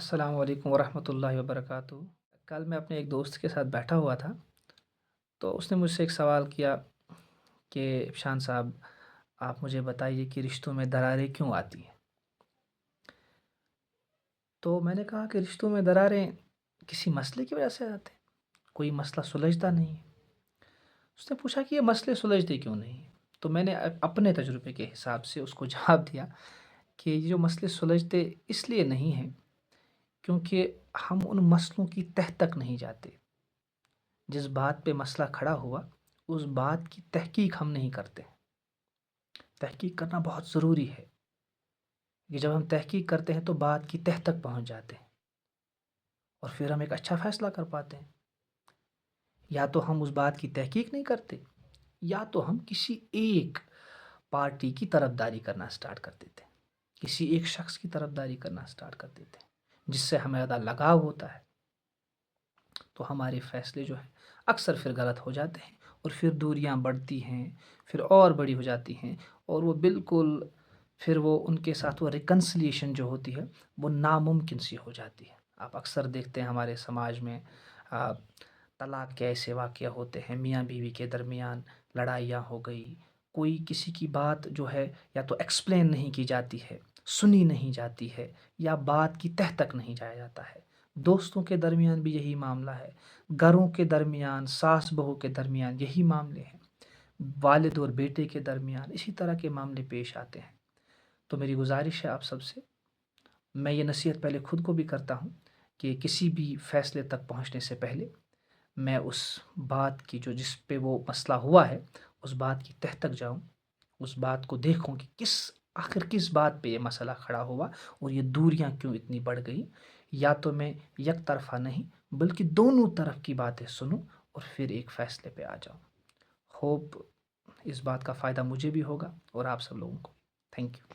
السلام علیکم ورحمۃ اللہ وبرکاتہ۔ کل میں اپنے ایک دوست کے ساتھ بیٹھا ہوا تھا، تو اس نے مجھ سے ایک سوال کیا کہ افشان صاحب، آپ مجھے بتائیے کہ رشتوں میں دراریں کیوں آتی ہیں؟ تو میں نے کہا کہ رشتوں میں دراریں کسی مسئلے کی وجہ سے آتے ہیں، کوئی مسئلہ سلجھتا نہیں ہے۔ اس نے پوچھا کہ یہ مسئلے سلجھتے کیوں نہیں ہیں؟ تو میں نے اپنے تجربے کے حساب سے اس کو جواب دیا کہ یہ جو مسئلے سلجھتے اس لیے نہیں ہیں کیونکہ ہم ان مسئلوں کی تہ تک نہیں جاتے۔ جس بات پہ مسئلہ کھڑا ہوا اس بات کی تحقیق ہم نہیں کرتے۔ تحقیق کرنا بہت ضروری ہے کہ جب ہم تحقیق کرتے ہیں تو بات کی تہ تک پہنچ جاتے ہیں اور پھر ہم ایک اچھا فیصلہ کر پاتے ہیں۔ یا تو ہم اس بات کی تحقیق نہیں کرتے، یا تو ہم کسی ایک پارٹی کی طرفداری کرنا سٹارٹ کر دیتے ہیں، کسی ایک شخص کی طرفداری کرنا سٹارٹ کر دیتے ہیں جس سے ہمیں زیادہ لگاؤ ہوتا ہے، تو ہمارے فیصلے جو ہیں اکثر پھر غلط ہو جاتے ہیں اور پھر دوریاں بڑھتی ہیں، پھر اور بڑی ہو جاتی ہیں، اور وہ بالکل پھر وہ ان کے ساتھ وہ ریکنسلیشن جو ہوتی ہے وہ ناممکن سی ہو جاتی ہے۔ آپ اکثر دیکھتے ہیں ہمارے سماج میں طلاق کے ایسے واقعہ ہوتے ہیں، میاں بیوی کے درمیان لڑائیاں ہو گئی، کوئی کسی کی بات جو ہے یا تو ایکسپلین نہیں کی جاتی ہے، سنی نہیں جاتی ہے، یا بات کی تہ تک نہیں جایا جاتا ہے۔ دوستوں کے درمیان بھی یہی معاملہ ہے، گھروں کے درمیان، ساس بہو کے درمیان یہی معاملے ہیں، والد اور بیٹے کے درمیان اسی طرح کے معاملے پیش آتے ہیں۔ تو میری گزارش ہے آپ سب سے، میں یہ نصیحت پہلے خود کو بھی کرتا ہوں کہ کسی بھی فیصلے تک پہنچنے سے پہلے میں اس بات کی جس پہ وہ مسئلہ ہوا ہے اس بات کی تہ تک جاؤں، اس بات کو دیکھوں کہ آخر کس بات پہ یہ مسئلہ کھڑا ہوا اور یہ دوریاں کیوں اتنی بڑھ گئی۔ یا تو میں یک طرفہ نہیں بلکہ دونوں طرف کی باتیں سنوں اور پھر ایک فیصلے پہ آ جاؤں۔ ہوپ اس بات کا فائدہ مجھے بھی ہوگا اور آپ سب لوگوں کو۔ Thank you.